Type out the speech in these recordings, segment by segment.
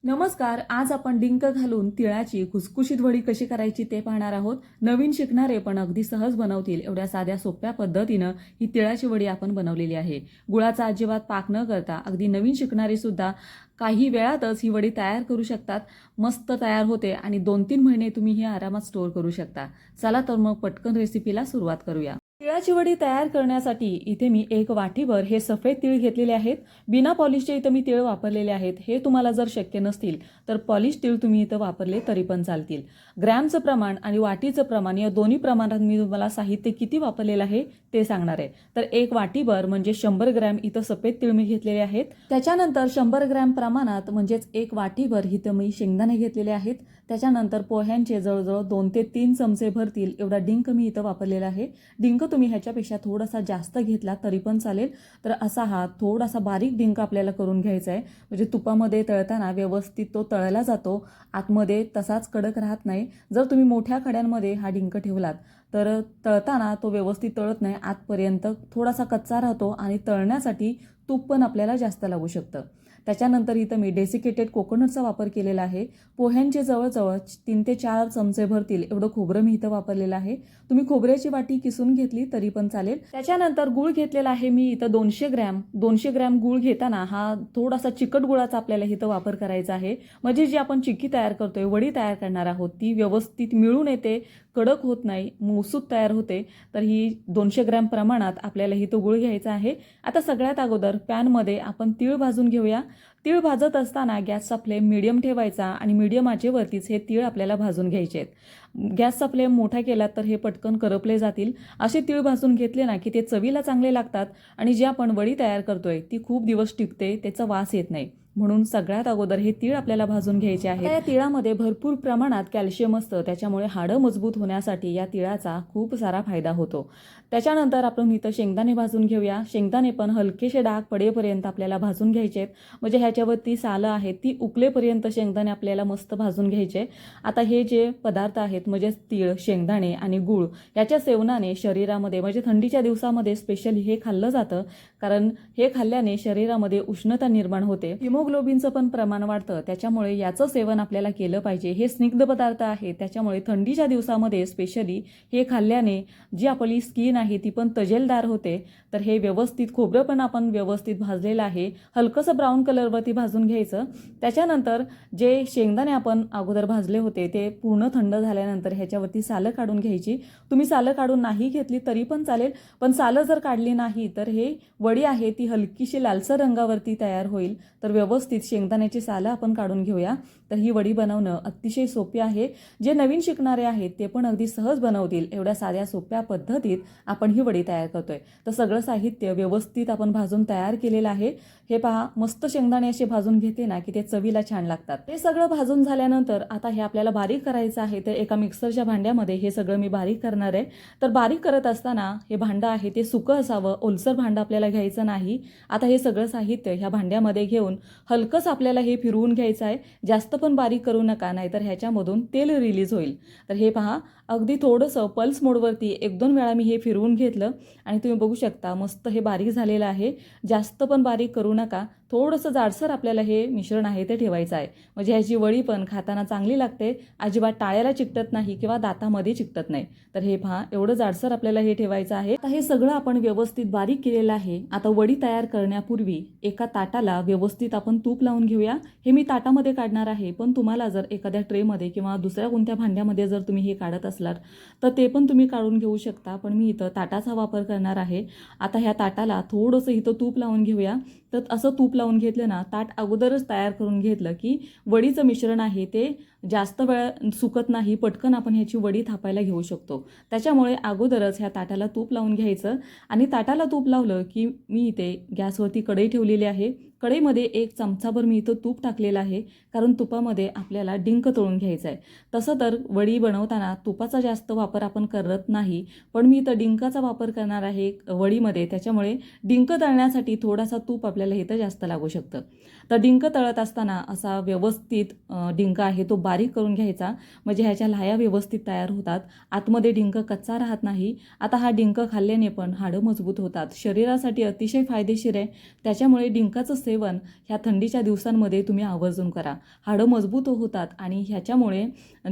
नमस्कार. आज आपण डिंक घालून तिळाची खुसखुशीत वडी कशी करायची ते पाहणार आहोत. नवीन शिकणारे पण अगदी सहज बनवतील एवढ्या साध्या सोप्या पद्धतीनं ही तिळाची वडी आपण बनवलेली आहे. गुळाचा अजिबात पाक न करता अगदी नवीन शिकणारे सुद्धा काही वेळातच ही वडी तयार करू शकतात. मस्त तयार होते आणि 2-3 महिने तुम्ही ही आरामात स्टोअर करू शकता. चला तर मग पटकन रेसिपीला सुरुवात करूया. तिळाची वडी तयार करण्यासाठी इथे मी 1 वाटीभर हे सफेद तीळ घेतलेले आहेत. बिना पॉलिशचे इथं मी तीळ वापरलेले आहेत. हे तुम्हाला जर शक्य नसतील तर पॉलिश तीळ तुम्ही इथं वापरले तरी पण चालतील. ग्रॅमचं प्रमाण आणि वाटीचं प्रमाण या दोन्ही प्रमाणात मी तुम्हाला साहित्य किती वापरलेलं आहे ते सांगणार आहे. तर 1 वाटीभर म्हणजे 100 ग्रॅम इथं सफेद तीळ मी घेतलेले आहेत. त्याच्यानंतर 100 ग्रॅम प्रमाणात म्हणजेच 1 वाटीभर इथं मी शेंगदाणे घेतलेले आहेत. त्याच्यानंतर पोह्यांचे जवळजवळ 2 ते 3 चमचे भरतील एवढा डिंक मी इथं वापरलेला आहे. डिंक तुम्ही ह्याच्यापेक्षा थोडासा जास्त घेतला तरी पण चालेल. तर असा हा थोडासा बारीक डिंक आपल्याला करून घ्यायचा आहे, म्हणजे तुपामध्ये तळताना व्यवस्थित तो तळला जातो, आतमध्ये तसाच कडक राहत नाही. जर तुम्ही मोठ्या खड्यांमध्ये हा डिंक ठेवलात तर तळताना तो व्यवस्थित तळत नाही, आतपर्यंत थोडासा कच्चा राहतो आणि तळण्यासाठी तूप पण आपल्याला जास्त लागू शकतं. त्याच्यानंतर इथं मी डेसिकेटेड कोकोनटचा वापर केलेला आहे. पोह्यांचे जवळजवळ 3 ते 4 चमचे भरतील एवढं खोबरं मी इथं वापरलेलं आहे. तुम्ही खोबऱ्याची वाटी किसून घेतली तरी पण चालेल. त्याच्यानंतर गूळ घेतलेला आहे मी इथं 200 ग्रॅम गूळ घेताना हा थोडासा चिकट गुळाचा आपल्याला इथं वापर करायचा आहे, म्हणजे जी आपण चिक्की तयार करतोय, वडी तयार करणार आहोत, ती व्यवस्थित मिळून येते, कडक होत नाही, मऊसूत तयार होते. तर ही 200 ग्रॅम प्रमाणात आपल्याला इथं गूळ घ्यायचा आहे. आता सगळ्यात अगोदर पॅनमध्ये आपण तीळ भाजून घेऊया. तीळ भाजत असताना गॅसचा फ्लेम मीडियम ठेवायचा आणि मीडियम आचेवरतीच हे तीळ आपल्याला भाजून घ्यायचे आहेत. गॅसचा फ्लेम मोठा केला तर हे पटकन करपले जातील. असे तीळ भाजून घेतले ना की ते चवीला चांगले लागतात आणि जी आपण वडी तयार करतोय ती खूप दिवस टिकते, त्याचा वास येत नाही. म्हणून सगळ्यात अगोदर हे तीळ आपल्याला भाजून घ्यायचे आहे. या तिळामध्ये भरपूर प्रमाणात कॅल्शियम असतं, त्याच्यामुळे हाडं मजबूत होण्यासाठी या तिळाचा खूप सारा फायदा होतो. त्याच्यानंतर आपण इथं शेंगदाणे भाजून घेऊया. शेंगदाणे पण हलकेसे डाग पडेपर्यंत आपल्याला भाजून घ्यायचे आहेत, म्हणजे ह्याच्यावरती सालं आहेत ती उकलेपर्यंत शेंगदाणे आपल्याला मस्त भाजून घ्यायचे. आता हे जे पदार्थ आहेत म्हणजे तीळ, शेंगदाणे आणि गूळ याच्या सेवनाने शरीरामध्ये म्हणजे थंडीच्या दिवसामध्ये स्पेशली हे खाल्लं जातं, कारण हे खाल्ल्याने शरीरामध्ये उष्णता निर्माण होते, हिमोग्लोबिनचं पण प्रमाण वाढतं. त्याच्यामुळे याचं सेवन आपल्याला केलं पाहिजे. हे स्निग्ध पदार्थ आहे, त्याच्यामुळे थंडीच्या दिवसामध्ये स्पेशली हे खाल्ल्याने जी आपली स्किन आहे ती पण तजेलदार होते. तर हे व्यवस्थित खोबरं पण आपण व्यवस्थित भाजलेलं आहे, हलकंसं ब्राऊन कलरवरती भाजून घ्यायचं. त्याच्यानंतर जे शेंगदाणे आपण अगोदर भाजले होते ते पूर्ण थंड झाल्यानंतर ह्याच्यावरती सालं काढून घ्यायची. तुम्ही सालं काढून नाही घेतली तरी पण चालेल, पण सालं जर काढली नाही तर हे वडी आहे ती हलकीशी लालसर रंगावरती तयार होईल. तर व्यवस्थित शेंगदाण्याची सालं आपण काढून घेऊया. तर ही वडी बनवणं अतिशय सोपी आहे. जे नवीन शिकणारे आहेत ते पण अगदी सहज बनवतील एवढ्या साध्या सोप्या पद्धतीत आपण ही वडी तयार करतोय. तर सगळं साहित्य व्यवस्थित आपण भाजून तयार केलेलं आहे. हे पहा, मस्त शेंगदाणे असे भाजून घेते ना की ते चवीला छान लागतात. हे सगळं भाजून झाल्यानंतर आता हे आपल्याला बारीक करायचं आहे. तर एका मिक्सरच्या भांड्यामध्ये हे सगळं मी बारीक करणार आहे. तर बारीक करत असताना हे भांडं आहे ते सुकं असावं, ओलसर भांडं आपल्याला घ्यायचं नाही. आता हे सगळं साहित्य ह्या भांड्यामध्ये घेऊन हलकंच आपल्याला हे फिरवून घ्यायचं आहे. जास्त पण बारीक करू नका, नाहीतर ह्याच्यामधून तेल रिलीज होईल. तर हे पहा, अगदी थोडंसं पल्स मोडवरती 1-2 वेळा मी हे फिरवून घेतलं आणि तुम्ही बघू शकता मस्त हे बारीक झालेलं आहे. जास्त पण बारीक करू नका, थोडंसं जाडसर आपल्याला हे मिश्रण आहे ते ठेवायचं आहे, म्हणजे ह्याची वडी पण खाताना चांगली लागते, अजिबात टाळ्याला चिकटत नाही किंवा दातामध्ये चिकटत नाही. तर हे पहा, एवढं जाडसर आपल्याला हे ठेवायचं आहे. आता हे सगळं आपण व्यवस्थित बारीक केलेलं आहे. आता वडी तयार करण्यापूर्वी एका ताटाला व्यवस्थित आपण तूप लावून घेऊया. हे मी ताटामध्ये काढणार आहे, पण तुम्हाला जर एखाद्या ट्रेमध्ये किंवा दुसऱ्या कोणत्या भांड्यामध्ये जर तुम्ही हे काढत असलात तर ते पण तुम्ही काढून घेऊ शकता, पण मी इथं ताटाचा वापर करणार आहे. आता ह्या ताटाला थोडंसं इथं तूप लावून घेऊया. तर असं तूप लावून घेतलं ना, ताट अगोदरच तयार करून घेतलं की वडीचं मिश्रण आहे ते जास्त वेळ सुकत नाही, पटकन आपण ह्याची वडी थापायला घेऊ शकतो. त्याच्यामुळे अगोदरच ह्या ताटाला तूप लावून घ्यायचं आणि ताटाला तूप लावलं की मी इथे गॅसवरती कढई ठेवलेली आहे. कढईमध्ये 1 चमचाभर मी इथं तूप टाकलेलं आहे, कारण तुपामध्ये आपल्याला डिंक तळून घ्यायचं आहे. तसं तर वडी बनवताना तुपाचा जास्त वापर आपण करत नाही, पण मी इथं डिंकाचा वापर करणार आहे वडीमध्ये, त्याच्यामुळे डिंक तळण्यासाठी थोडासा तूप आपल्याला इथं जास्त लागू शकतं. तर डिंक तळत असताना असा व्यवस्थित डिंक आहे तो बारीक करून घ्यायचा, म्हणजे ह्याच्या लाह्या व्यवस्थित तयार होतात, आतमध्ये डिंक कच्चा राहत नाही. आता हा डिंक खाल्ल्याने पण हाडं मजबूत होतात, शरीरासाठी अतिशय फायदेशीर आहे. त्याच्यामुळे डिंकाचं सेवन ह्या थंडीच्या दिवसांमध्ये तुम्ही आवर्जून करा. हाडं मजबूत होतात आणि ह्याच्यामुळे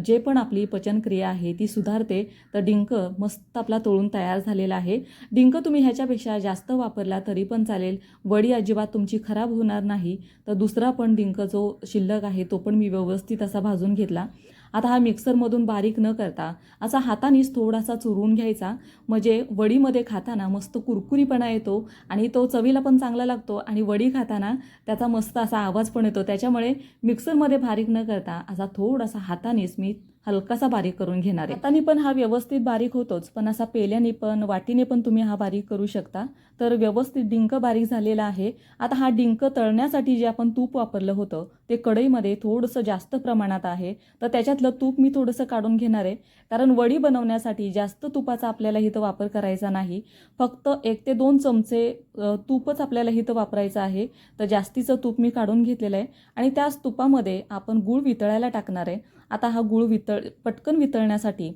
जे पण आपली पचनक्रिया आहे ती सुधारते. तर डिंक मस्त आपला तळून तयार झालेला आहे. डिंक तुम्ही ह्याच्यापेक्षा जास्त वापरला तरी पण चालेल. वडी अजिबात तुमची खराब होणार नाही. तर दुसरा पण डिंक जो शिल्लक आहे तो पण मी व्यवस्थित असा भाजून घेतला. आता हा मिक्सरमधून बारीक न करता असा हातानेच थोडासा चुरून घ्यायचा, म्हणजे वडीमध्ये खाताना मस्त कुरकुरीपणा येतो आणि तो चवीला पण चांगला लागतो आणि वडी खाताना त्याचा मस्त असा आवाज पण येतो. त्याच्यामुळे मिक्सरमध्ये बारीक न करता असा थोडासा हातानेच मी हलकासा बारीक करून घेणार आहे. हाताने पण हा व्यवस्थित बारीक होतोच, पण असा पेल्याने पण वाटीने पण तुम्ही हा बारीक करू शकता. तर व्यवस्थित डिंक बारीक झालेला आहे. आता हा डिंक तळण्यासाठी जे आपण तूप वापरलं होतं ते कढईमध्ये थोडंसं जास्त प्रमाणात आहे. तर त्याच्यातलं तूप मी थोडंसं काढून घेणार आहे, कारण वडी बनवण्यासाठी जास्त तुपाचा आपल्याला इथं वापर करायचा नाही. फक्त 1 ते 2 चमचे तूपच आपल्याला इथं वापरायचं आहे. तर जास्तीचं तूप मी काढून घेतलेलं आहे आणि त्याच तुपामध्ये आपण गूळ वितळायला टाकणार आहे. आता हा गूळ पटकन वितळण्यासाठी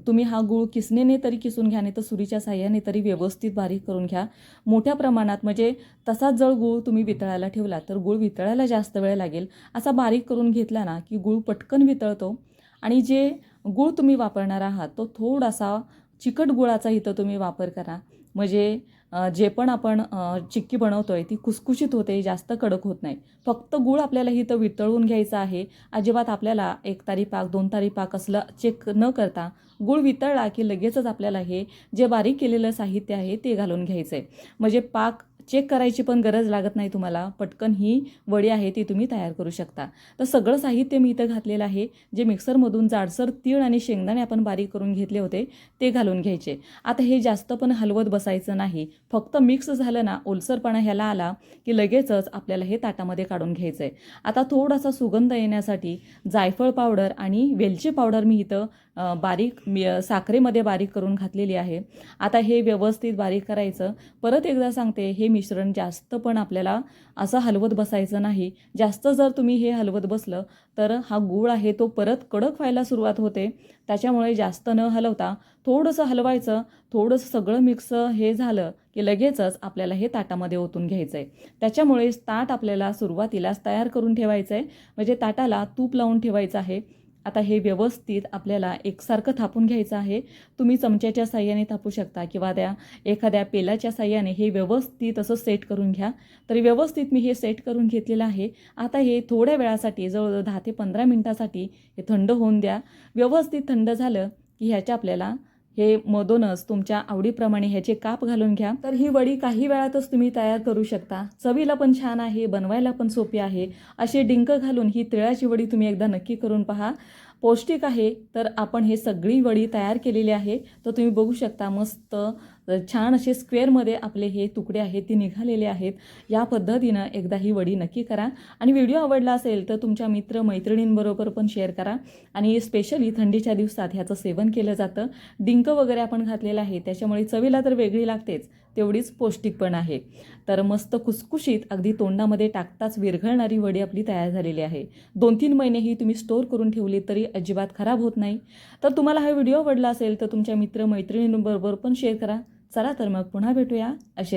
तुम्ही हा गूळ किसणीने तरी किसून घ्या, नाही तर सुरीच्या साह्याने तरी व्यवस्थित बारीक करून घ्या. मोठ्या प्रमाणात, म्हणजे तसाच जर गूळ तुम्ही वितळायला ठेवला तर गूळ वितळायला जास्त वेळ लागेल. असा बारीक करून घेतला ना की गूळ पटकन वितळतो. आणि जे गूळ तुम्ही वापरणार आहात तो थोडासा चिकट गुळाचा इथं तुम्ही वापर करा, म्हणजे जे पण आपण चिक्की बनवतोय ती खुसखुशीत होते, जास्त कडक होत नाही. फक्त गूळ आपल्याला इथं वितळून घ्यायचा आहे. अजिबात आपल्याला 1 तारी पाक 2 तारी पाक असलं चेक न करता गूळ वितळला की लगेचच आपल्याला हे जे बारीक केलेलं साहित्य आहे ते घालून घ्यायचं आहे, म्हणजे पाक चेक करायची पण गरज लागत नाही तुम्हाला. पटकन ही वडी आहे ती तुम्ही तयार करू शकता. तर सगळं साहित्य मी इथं घातलेलं आहे. जे मिक्सरमधून जाडसर तीळ आणि शेंगदाणे आपण बारीक करून घेतले होते ते घालून घ्यायचे. आता हे जास्त पण हलवत बसायचं नाही. फक्त मिक्स झालं ना, ओलसरपणा ह्याला आला की लगेचच आपल्याला हे ताटामध्ये काढून घ्यायचं आहे. आता थोडासा सुगंध येण्यासाठी जायफळ पावडर आणि वेलची पावडर मी इथं साखरेमध्ये बारीक करून घातलेली आहे. आता हे व्यवस्थित बारीक करायचं. परत एकदा सांगते, हे मिश्रण जास्त पण आपल्याला असं हलवत बसायचं नाही. जास्त जर तुम्ही हे हलवत बसलं तर हा गूळ आहे तो परत कडक व्हायला सुरुवात होते. त्याच्यामुळे जास्त न हलवता थोडंसं हलवायचं. थोडंसं सगळं मिक्स हे झालं की लगेचच आपल्याला हे ताटामध्ये ओतून घ्यायचं आहे. त्याच्यामुळे ताट आपल्याला सुरुवातीलाच तयार करून ठेवायचं आहे, म्हणजे ताटाला तूप लावून ठेवायचं आहे. आता हे व्यवस्थित आपल्याला एकसारखं थापून घ्यायचं आहे. तुम्ही चमच्याच्या साह्याने थापू शकता किंवा एखाद्या पेलाच्या साह्याने हे व्यवस्थित असं सेट करून घ्या. तर व्यवस्थित मी हे सेट करून घेतलेलं आहे. आता हे थोड्या वेळासाठी, जवळजवळ 10 ते 15 मिनिटासाठी हे थंड होऊन द्या. व्यवस्थित थंड झालं की ह्याच्या आपल्याला हे मधूनच तुमच्या आवडीप्रमाणे ह्याचे काप घालून घ्या. तर ही वडी काही वेळातच तुम्ही तयार करू शकता. चवीला पण छान आहे, बनवायला पण सोपी आहे. असे डिंक घालून ही तिळाची वडी तुम्ही एकदा नक्की करून पहा. पौष्टिक आहे. तर आपण हे सगळी वडी तयार केलेली आहे. तर तुम्ही बघू शकता मस्त छान असे स्क्वेअरमध्ये आपले हे तुकडे आहेत ते निघालेले आहेत. या पद्धतीनं एकदा ही वडी नक्की करा आणि व्हिडिओ आवडला असेल तर तुमच्या मित्रमैत्रिणींबरोबर पण शेअर करा. आणि स्पेशली थंडीच्या दिवसात ह्याचं सेवन केलं जातं. डिंक वगैरे आपण घातलेलं आहे त्याच्यामुळे चवीला तर वेगळी लागतेच, तेवढीच पौष्टिक पण आहे. तर मस्त खुसखुशीत अगदी तोंडामध्ये टाकताच विरघळणारी वडी आपली तयार झालेली आहे. 2-3 महिनेही तुम्ही स्टोअर करून ठेवली तरी अजिबात खराब होत नाही. तर तुम्हाला हा व्हिडिओ आवडला असेल तर तुमच्या मित्रमैत्रिणींबरोबर पण शेअर करा. चला तर मग पुन्हा भेटूया असे